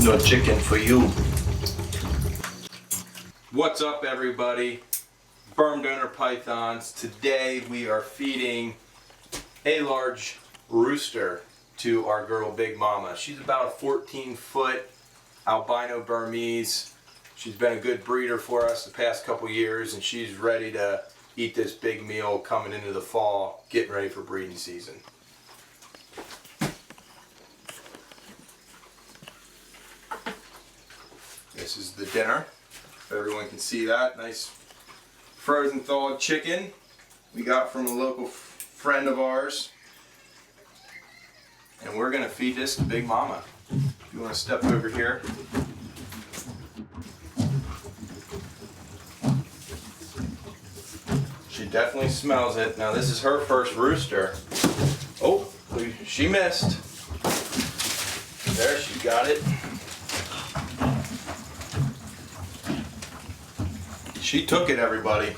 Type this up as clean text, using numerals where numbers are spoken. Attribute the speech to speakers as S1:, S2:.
S1: No chicken for you. What's up, everybody? Burm donor pythons. Today we are feeding a large rooster to our girl Big Mama. She's about a 14-foot albino Burmese. She's been a good breeder for us the past couple years, and she's ready to eat this big meal coming into the fall, getting ready for breeding season. This is the dinner. If everyone can see that, nice frozen thawed chicken we got from a local friend of ours. And we're gonna feed this to Big Mama. If you wanna step over here. She definitely smells it. Now this is her first rooster. Oh, she missed. There, she got it. She took it, everybody.